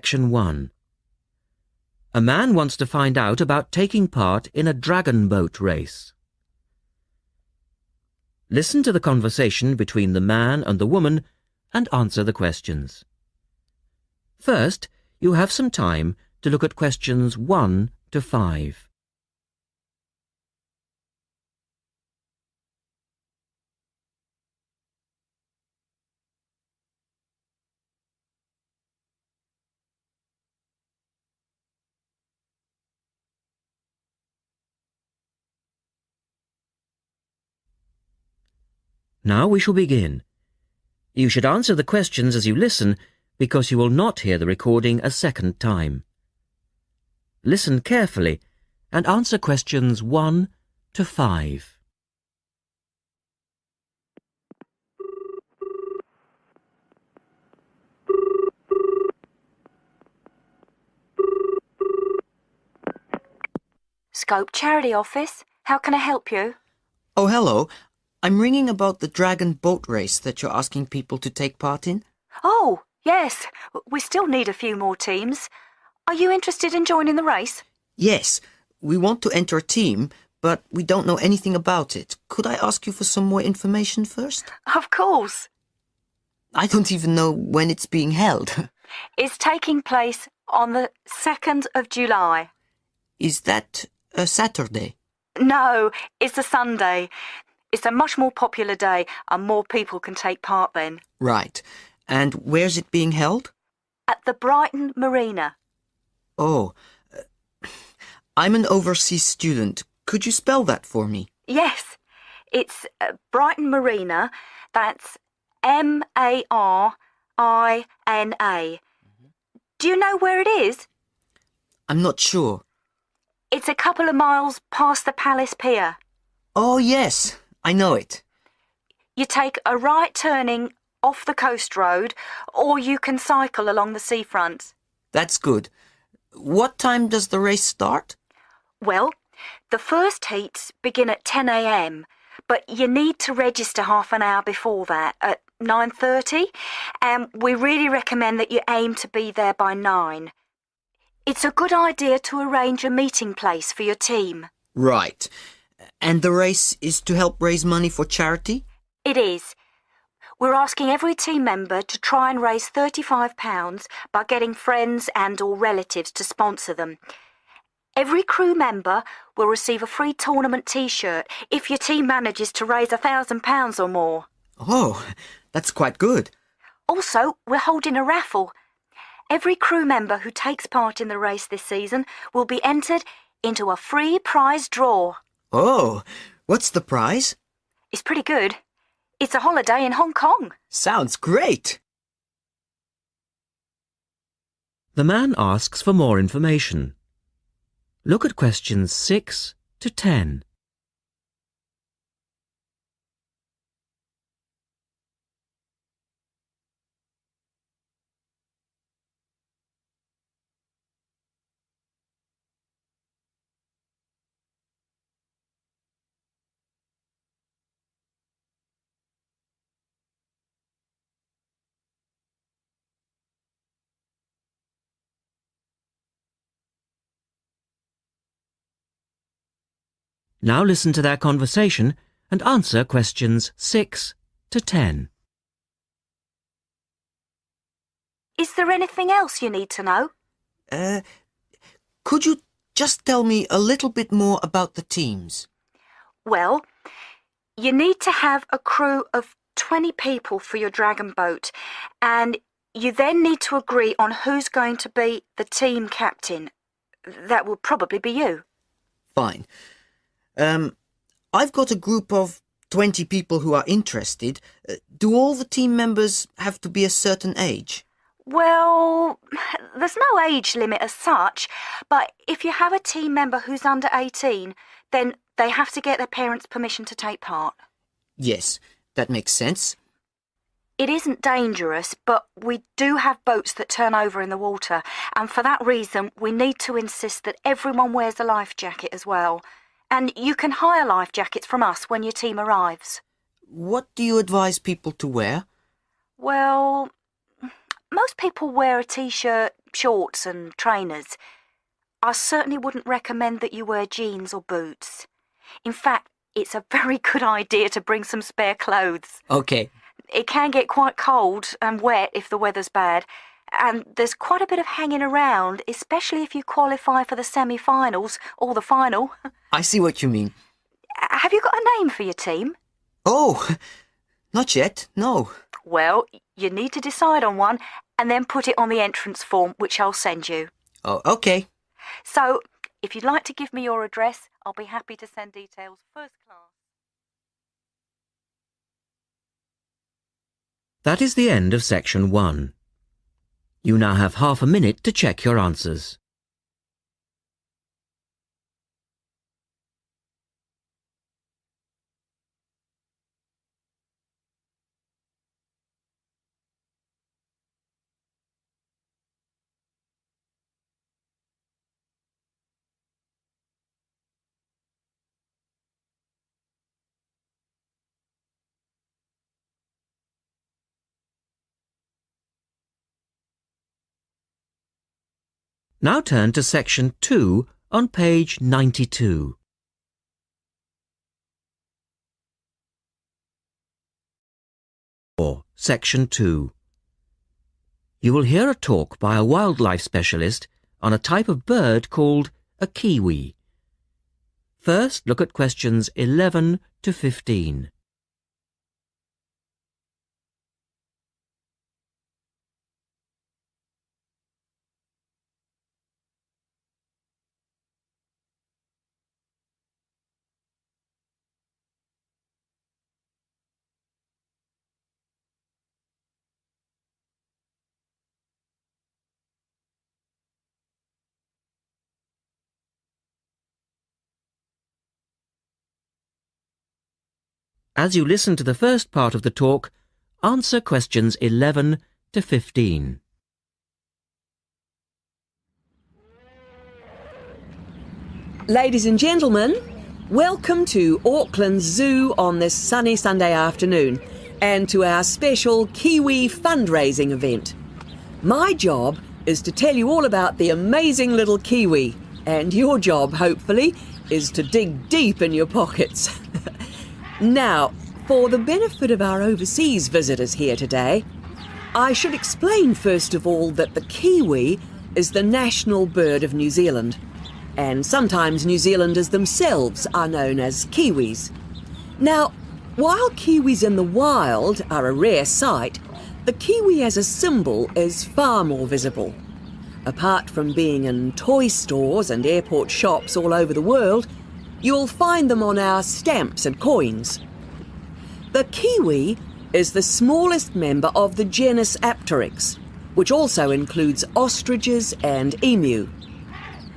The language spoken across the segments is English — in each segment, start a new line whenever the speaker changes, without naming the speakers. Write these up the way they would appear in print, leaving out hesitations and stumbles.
Section 1. A man wants to find out about taking part in a dragon boat race. Listen to the conversation between the man and the woman and answer the questions. First, you have some time to look at questions 1 to 5. Now we shall begin. You should answer the questions as you listen because you will not hear the recording a second time. Listen carefully and answer questions 1 to 5.
Scope Charity Office. How can I help you?
Oh, hello. I'm ringing about the dragon boat race that you're asking people to take part in.
Oh, yes. We still need a few more teams. Are you interested in joining the race?
Yes, we want to enter a team, but we don't know anything about it. Could I ask you for some more information first?
Of course.
I don't even know when it's being held.
It's taking place on the 2nd of July.
Is that a Saturday?
No, it's a Sunday. It's a much more popular day and more people can take part then.
Right. And where's it being held?
At the Brighton Marina.
Oh, I'm an overseas student. Could you spell that for me?
Yes, it's Brighton Marina. That's Marina. Do you know where it is?
I'm not sure.
It's a couple of miles past the Palace Pier.
Oh, yes, I know it.
You take a right turning off the coast road, or you can cycle along the seafront.
That's good. What time does the race start?
Well, the first heats begin at 10 a.m, but you need to register half an hour before that, at 9:30, and we really recommend that you aim to be there by 9. It's a good idea to arrange a meeting place for your team.
Right. And the race is to help raise money for charity?
It is. We're asking every team member to try and raise £35 by getting friends and/or relatives to sponsor them. Every crew member will receive a free tournament T-shirt if your team manages to raise £1,000 or more.
Oh, that's quite good.
Also, we're holding a raffle. Every crew member who takes part in the race this season will be entered into a free prize draw.
Oh, what's the prize?
It's pretty good. It's a holiday in Hong Kong.
Sounds great.
The man asks for more information. Look at questions 6 to 10. Now listen to their conversation and answer questions 6 to 10.
Is there anything else you need to know?
Could you just tell me a little bit more about the teams?
Well, you need to have a crew of 20 people for your dragon boat, and you then need to agree on who's going to be the team captain. That will probably be you.
Fine. I've got a group of 20 people who are interested. Do all the team members have to be a certain age?
Well, there's no age limit as such, but if you have a team member who's under 18, then they have to get their parents' permission to take part.
Yes, that makes sense.
It isn't dangerous, but we do have boats that turn over in the water, and for that reason we need to insist that everyone wears a life jacket as well. And you can hire life jackets from us when your team arrives.
What do you advise people to wear?
Well, most people wear a T-shirt shorts and trainers. I certainly wouldn't recommend that you wear jeans or boots. In fact, it's a very good idea to bring some spare clothes.
Okay.
It can get quite cold and wet if the weather's bad, and there's quite a bit of hanging around, especially if you qualify for the semi-finals or the final.
I see what you mean.
Have you got a name for your team?
Oh, not yet, no.
Well, you need to decide on one and then put it on the entrance form, which I'll send you.
Oh, okay.
So, if you'd like to give me your address, I'll be happy to send details first class.
That is the end of section 1. You now have half a minute to check your answers. Now turn to section 2 on page 92. Or section 2. You will hear a talk by a wildlife specialist on a type of bird called a kiwi. First, look at questions 11 to 15. As you listen to the first part of the talk, answer questions 11 to 15.
Ladies and gentlemen, welcome to Auckland Zoo on this sunny Sunday afternoon and to our special Kiwi fundraising event. My job is to tell you all about the amazing little Kiwi, and your job, hopefully, is to dig deep in your pockets. Now, for the benefit of our overseas visitors here today, I should explain first of all that the kiwi is the national bird of New Zealand, and sometimes New Zealanders themselves are known as kiwis. Now, while kiwis in the wild are a rare sight, the kiwi as a symbol is far more visible. Apart from being in toy stores and airport shops all over the world, you'll find them on our stamps and coins. The kiwi is the smallest member of the genus Apteryx, which also includes ostriches and emu.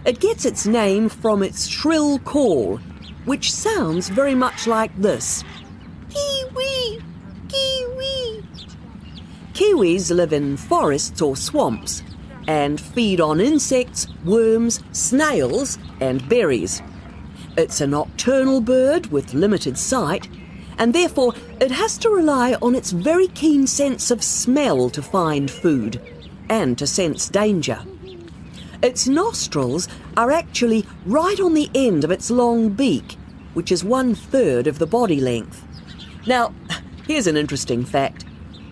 It gets its name from its shrill call, which sounds very much like this. Kiwi! Kiwi! Kiwis live in forests or swamps and feed on insects, worms, snails and berries. It's a nocturnal bird with limited sight, and therefore it has to rely on its very keen sense of smell to find food and to sense danger. Its nostrils are actually right on the end of its long beak, which is 1/3 of the body length. Now, here's an interesting fact.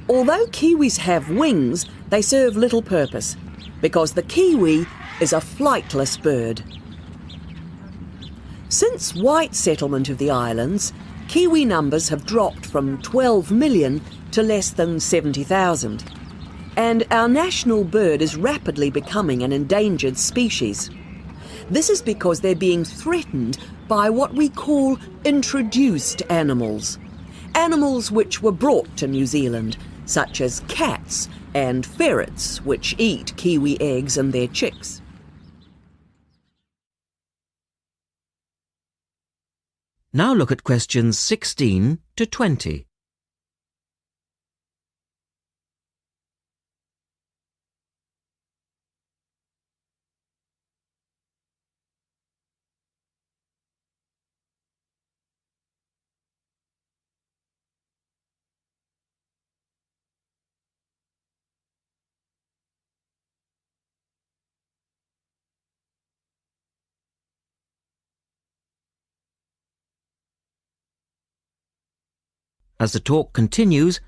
Although kiwis have wings, they serve little purpose, because the kiwi is a flightless bird. Since white settlement of the islands, kiwi numbers have dropped from 12 million to less than 70,000. And our national bird is rapidly becoming an endangered species. This is because they're being threatened by what we call introduced animals. Animals which were brought to New Zealand, such as cats and ferrets, which eat kiwi eggs and their chicks.
Now look at questions 16 to 20. As the talk continues,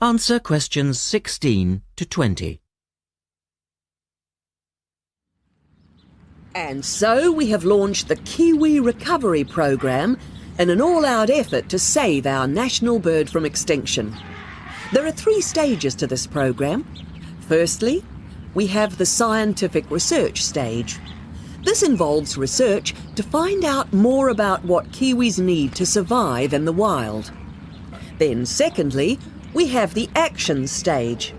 answer questions 16 to 20.
And so we have launched the Kiwi Recovery Programme in an all-out effort to save our national bird from extinction. There are 3 stages to this programme. Firstly, we have the scientific research stage. This involves research to find out more about what kiwis need to survive in the wild. Then secondly, we have the action stage.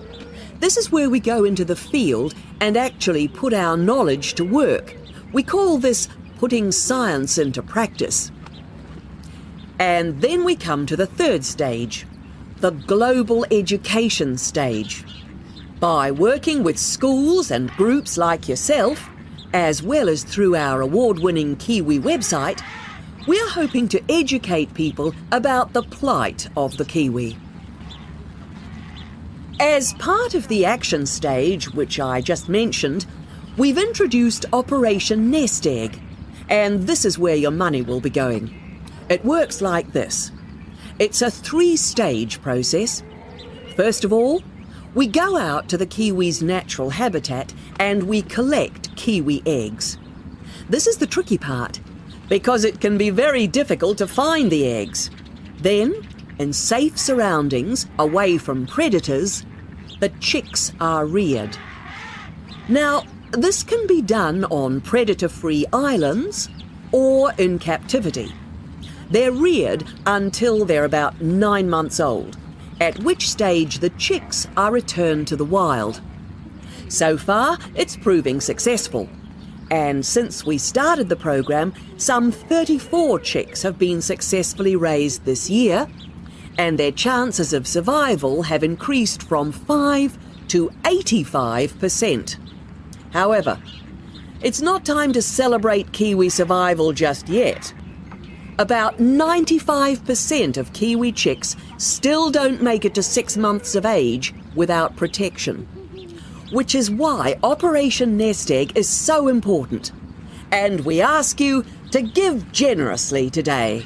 This is where we go into the field and actually put our knowledge to work. We call this putting science into practice. And then we come to the 3rd stage, the global education stage. By working with schools and groups like yourself, as well as through our award-winning Kiwi website, we are hoping to educate people about the plight of the kiwi. As part of the action stage, which I just mentioned, we've introduced Operation Nest Egg, and this is where your money will be going. It works like this. It's a 3-stage process. First of all, we go out to the kiwi's natural habitat and we collect kiwi eggs. This is the tricky part, because it can be very difficult to find the eggs. Then, in safe surroundings, away from predators, the chicks are reared. Now, this can be done on predator-free islands or in captivity. They're reared until they're about 9 months old, at which stage the chicks are returned to the wild. So far, it's proving successful. And since we started the program, some 34 chicks have been successfully raised this year, and their chances of survival have increased from 5 to 85%. However, it's not time to celebrate kiwi survival just yet. About 95% of kiwi chicks still don't make it to 6 months of age without protection, which is why Operation Nest Egg is so important. And we ask you to give generously today.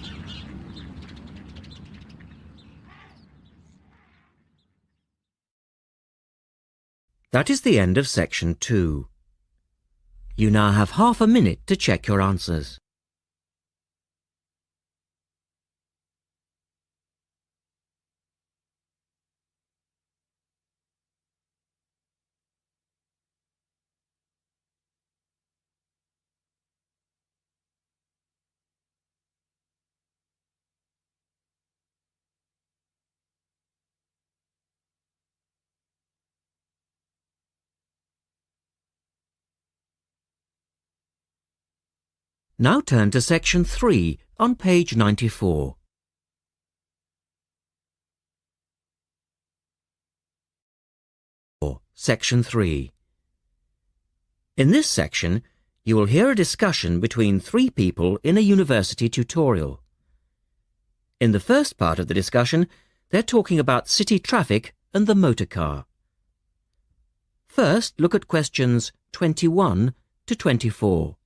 That is the end of section 2. You now have half a minute to check your answers. Now turn to section 3 on page 94. Section 3. In this section, you will hear a discussion between 3 people in a university tutorial. In the first part of the discussion, they're talking about city traffic and the motor car. First, look at questions 21 to 24.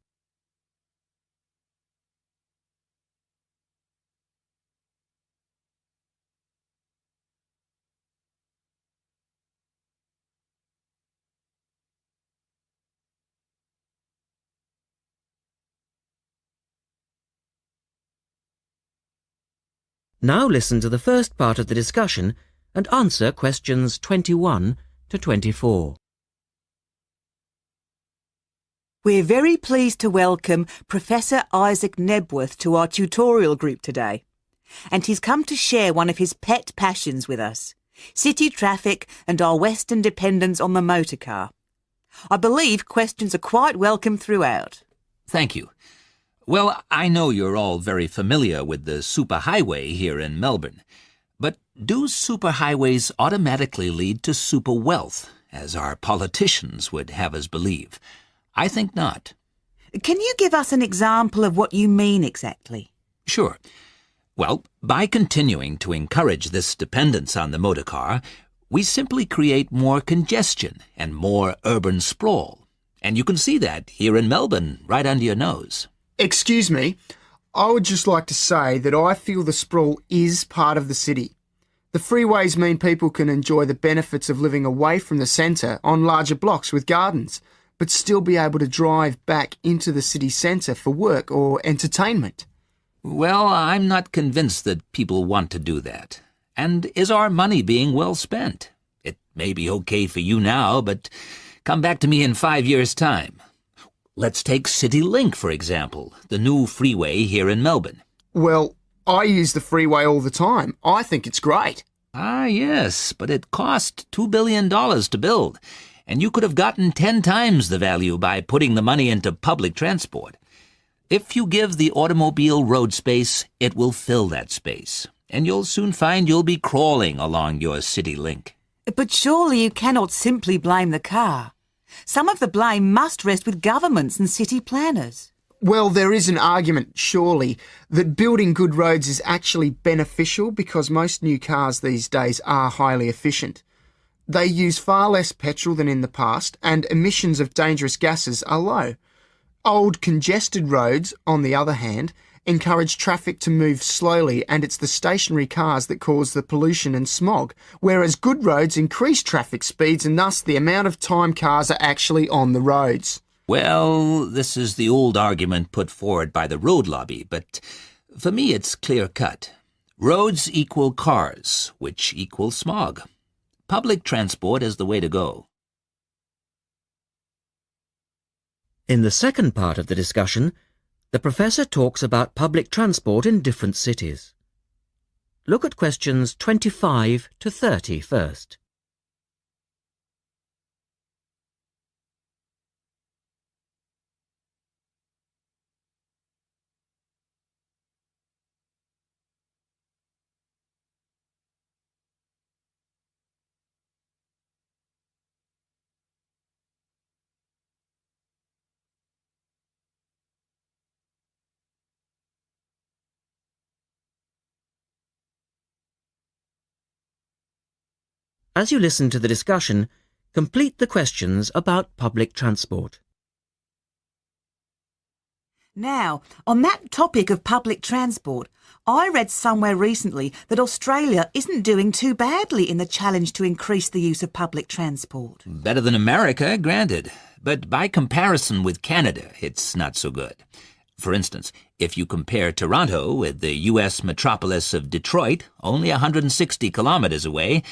Now listen to the first part of the discussion and answer questions 21 to 24.
We're very pleased to welcome Professor Isaac Nebworth to our tutorial group today. And he's come to share one of his pet passions with us, city traffic and our Western dependence on the motor car. I believe questions are quite welcome throughout.
Thank you. Well, I know you're all very familiar with the superhighway here in Melbourne, but do superhighways automatically lead to super wealth, as our politicians would have us believe? I think not.
Can you give us an example of what you mean exactly?
Sure. Well, by continuing to encourage this dependence on the motor car, we simply create more congestion and more urban sprawl. And you can see that here in Melbourne, right under your nose.
Excuse me, I would just like to say that I feel the sprawl is part of the city. The freeways mean people can enjoy the benefits of living away from the centre on larger blocks with gardens, but still be able to drive back into the city centre for work or entertainment.
Well, I'm not convinced that people want to do that. And is our money being well spent? It may be okay for you now, but come back to me in 5 years' time. Let's take CityLink, for example, the new freeway here in Melbourne.
Well, I use the freeway all the time. I think it's great.
Ah, yes, but it cost $2 billion to build, and you could have gotten 10 times the value by putting the money into public transport. If you give the automobile road space, it will fill that space, and you'll soon find you'll be crawling along your CityLink.
But surely you cannot simply blame the car. Some of the blame must rest with governments and city planners.
Well, there is an argument, surely, that building good roads is actually beneficial because most new cars these days are highly efficient. They use far less petrol than in the past, and emissions of dangerous gases are low. Old, congested roads, on the other hand, encourage traffic to move slowly, and it's the stationary cars that cause the pollution and smog, whereas good roads increase traffic speeds and thus the amount of time cars are actually on the roads.
Well, this is the old argument put forward by the road lobby, but for me it's clear-cut. Roads equal cars, which equals smog. Public transport is the way to go.
In the second part of the discussion, the professor talks about public transport in different cities. Look at questions 25 to 30 first. As you listen to the discussion, complete the questions about public transport.
Now, on that topic of public transport, I read somewhere recently that Australia isn't doing too badly in the challenge to increase the use of public transport.
Better than America, granted, but by comparison with Canada, it's not so good. For instance, if you compare Toronto with the U.S. metropolis of Detroit, only 160 kilometers away,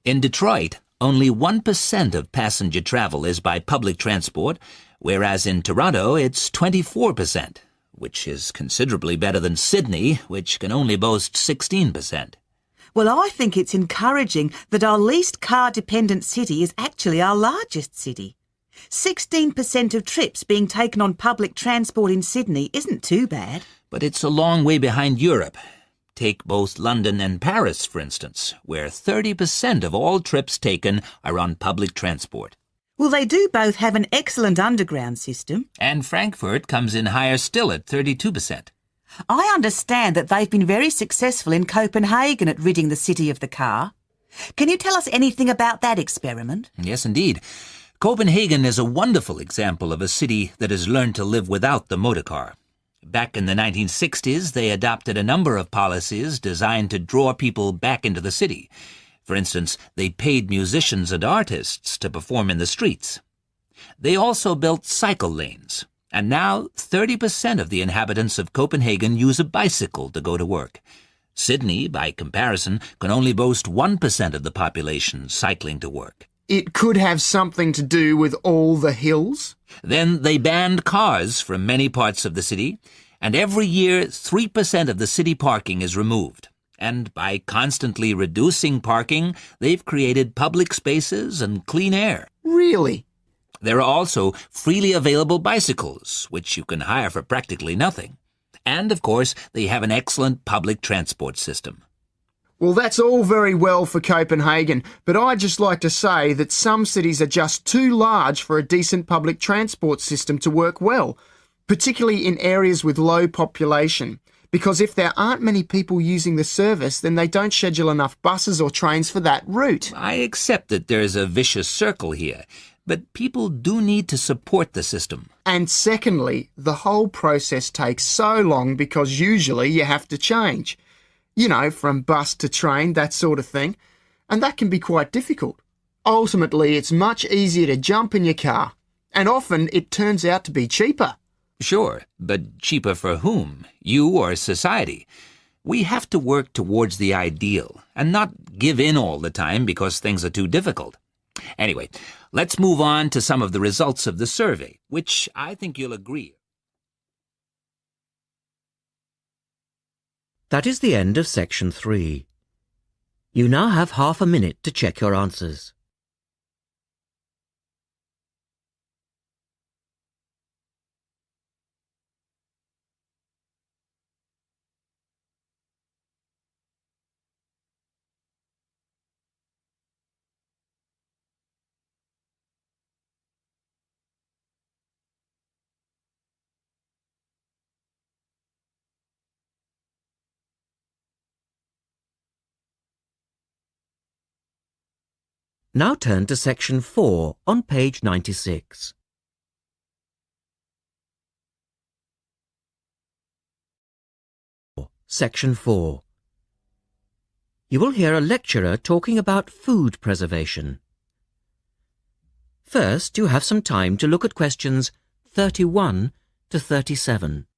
in Detroit, only 1% of passenger travel is by public transport, whereas in Toronto it's 24%, which is considerably better than Sydney, which can only boast 16%.
Well, I think it's encouraging that our least car-dependent city is actually our largest city. 16% of trips being taken on public transport in Sydney isn't too bad.
But it's a long way behind Europe. Take both London and Paris, for instance, where 30% of all trips taken are on public transport.
Well, they do both have an excellent underground system.
And Frankfurt comes in higher still at 32%.
I understand that they've been very successful in Copenhagen at ridding the city of the car. Can you tell us anything about that experiment?
Yes, indeed. Copenhagen is a wonderful example of a city that has learned to live without the motor car. Back in the 1960s, they adopted a number of policies designed to draw people back into the city. For instance, they paid musicians and artists to perform in the streets. They also built cycle lanes, and now 30% of the inhabitants of Copenhagen use a bicycle to go to work. Sydney, by comparison, can only boast 1% of the population cycling to work.
It could have something to do with all the hills?
Then they banned cars from many parts of the city, and every year 3% of the city parking is removed. And by constantly reducing parking, they've created public spaces and clean air.
Really?
There are also freely available bicycles, which you can hire for practically nothing. And, of course, they have an excellent public transport system.
Well, that's all very well for Copenhagen, but I'd just like to say that some cities are just too large for a decent public transport system to work well, particularly in areas with low population, because if there aren't many people using the service, then they don't schedule enough buses or trains for that route.
I accept that there's a vicious circle here, but people do need to support the system.
And secondly, the whole process takes so long because usually you have to change. You know, from bus to train, that sort of thing. And that can be quite difficult. Ultimately, it's much easier to jump in your car, and often it turns out to be cheaper.
Sure, but cheaper for whom? You or society? We have to work towards the ideal and not give in all the time because things are too difficult. Anyway, let's move on to some of the results of the survey, which I think you'll agree.
That is the end of section 3. You now have half a minute to check your answers. Now turn to section 4 on page 96. Section 4. You will hear a lecturer talking about food preservation. First, you have some time to look at questions 31 to 37.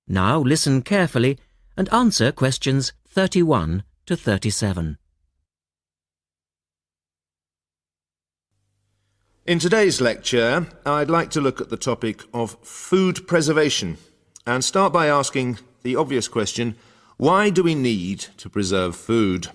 Now listen carefully and answer questions 31 to 37.
In today's lecture, I'd like to look at the topic of food preservation and start by asking the obvious question, why do we need to preserve food?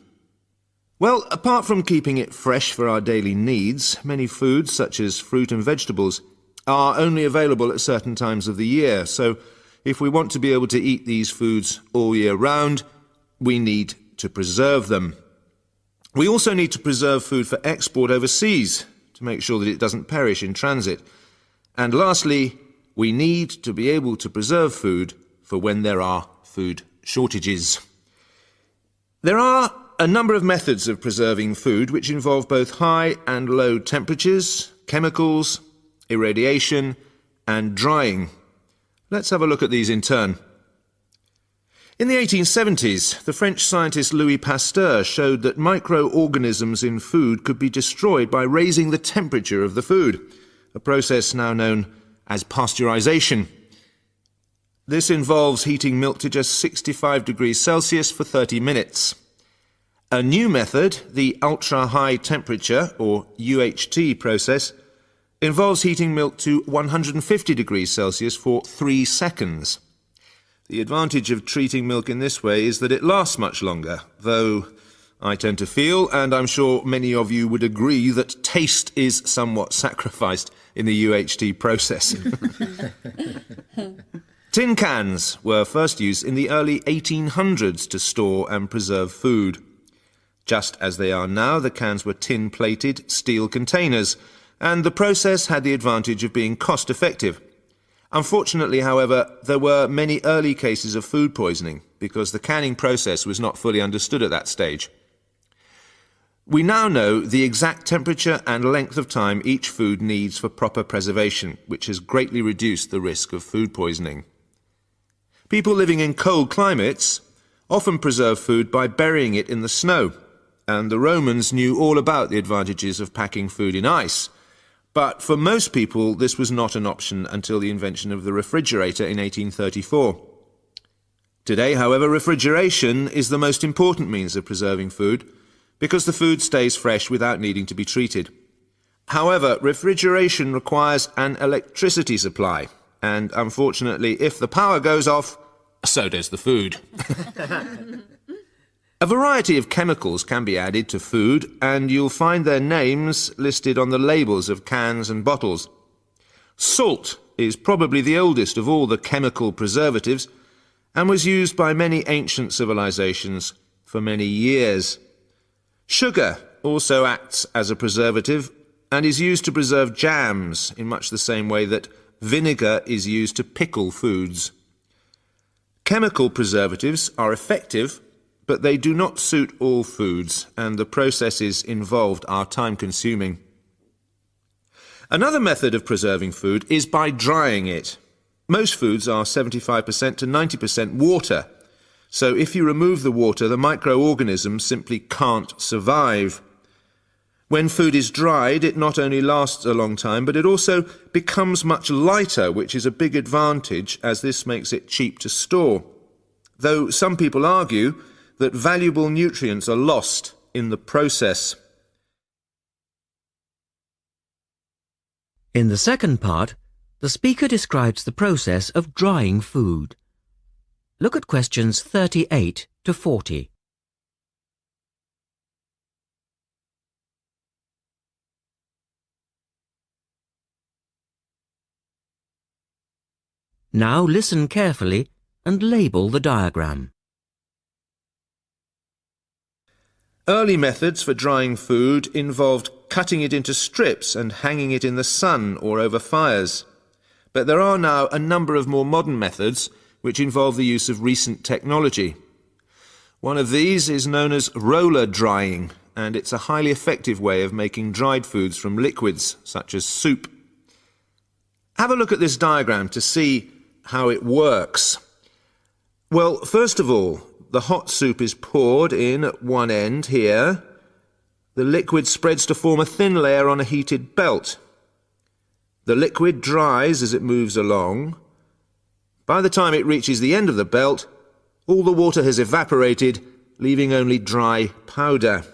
Well, apart from keeping it fresh for our daily needs, many foods, such as fruit and vegetables, are only available at certain times of the year, so if we want to be able to eat these foods all year round, we need to preserve them. We also need to preserve food for export overseas to make sure that it doesn't perish in transit. And lastly, we need to be able to preserve food for when there are food shortages. There are a number of methods of preserving food which involve both high and low temperatures, chemicals, irradiation, and drying. Let's have a look at these in turn. In the 1870s, the French scientist Louis Pasteur showed that microorganisms in food could be destroyed by raising the temperature of the food, a process now known as pasteurization. This involves heating milk to just 65 degrees Celsius for 30 minutes. A new method, the ultra-high temperature, or UHT process, involves heating milk to 150 degrees Celsius for 3 seconds. The advantage of treating milk in this way is that it lasts much longer, though I tend to feel, and I'm sure many of you would agree, that taste is somewhat sacrificed in the UHT process. Tin cans were first used in the early 1800s to store and preserve food. Just as they are now, the cans were tin-plated steel containers, and the process had the advantage of being cost-effective. Unfortunately, however, there were many early cases of food poisoning because the canning process was not fully understood at that stage. We now know the exact temperature and length of time each food needs for proper preservation, which has greatly reduced the risk of food poisoning. People living in cold climates often preserve food by burying it in the snow, and the Romans knew all about the advantages of packing food in ice. But for most people, this was not an option until the invention of the refrigerator in 1834. Today, however, refrigeration is the most important means of preserving food because the food stays fresh without needing to be treated. However, refrigeration requires an electricity supply, and unfortunately, if the power goes off, so does the food. A variety of chemicals can be added to food, and you'll find their names listed on the labels of cans and bottles. Salt is probably the oldest of all the chemical preservatives and was used by many ancient civilizations for many years. Sugar also acts as a preservative and is used to preserve jams in much the same way that vinegar is used to pickle foods. Chemical preservatives are effective, but they do not suit all foods, and the processes involved are time-consuming. Another method of preserving food is by drying it. Most foods are 75% to 90% water, so if you remove the water, the microorganisms simply can't survive. When food is dried, it not only lasts a long time, but it also becomes much lighter, which is a big advantage, as this makes it cheap to store. Though some people argue that valuable nutrients are lost in the process.
In the second part, the speaker describes the process of drying food. Look at questions 38 to 40. Now listen carefully and label the diagram.
Early methods for drying food involved cutting it into strips and hanging it in the sun or over fires. But there are now a number of more modern methods which involve the use of recent technology. One of these is known as roller drying, and it's a highly effective way of making dried foods from liquids, such as soup. Have a look at this diagram to see how it works. Well, first of all, the hot soup is poured in at one end here. The liquid spreads to form a thin layer on a heated belt. The liquid dries as it moves along. By the time it reaches the end of the belt, all the water has evaporated, leaving only dry powder.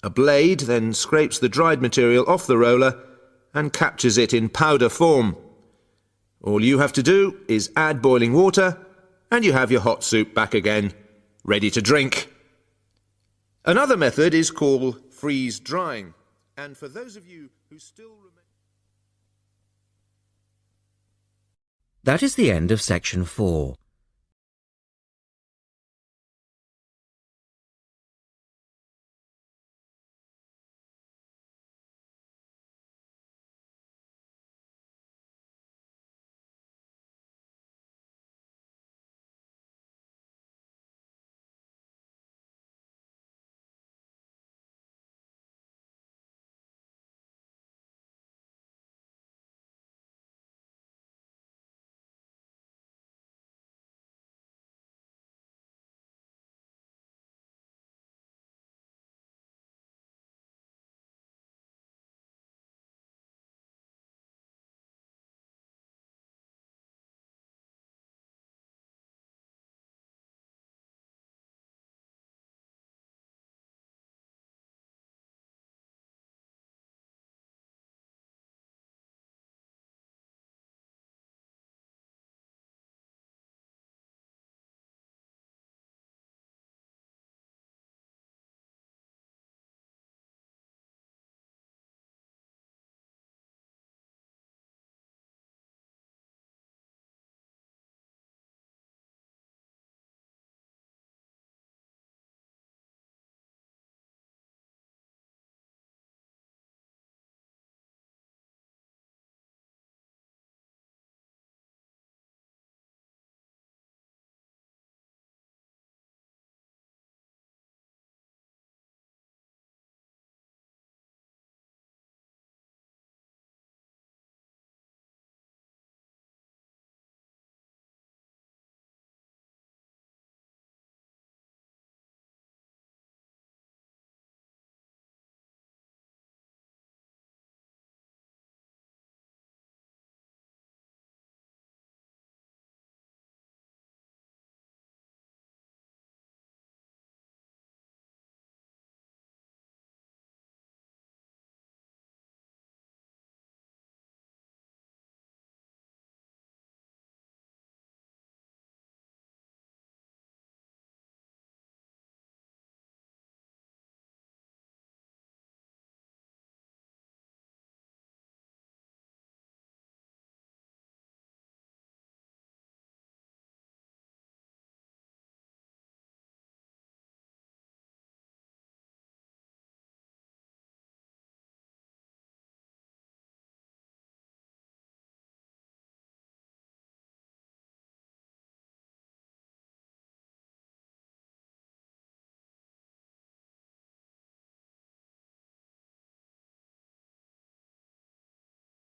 A blade then scrapes the dried material off the roller and captures it in powder form. All you have to do is add boiling water, and you have your hot soup back again, ready to drink. Another method is called freeze drying, and for those of you who still remember...
That is the end of section 4.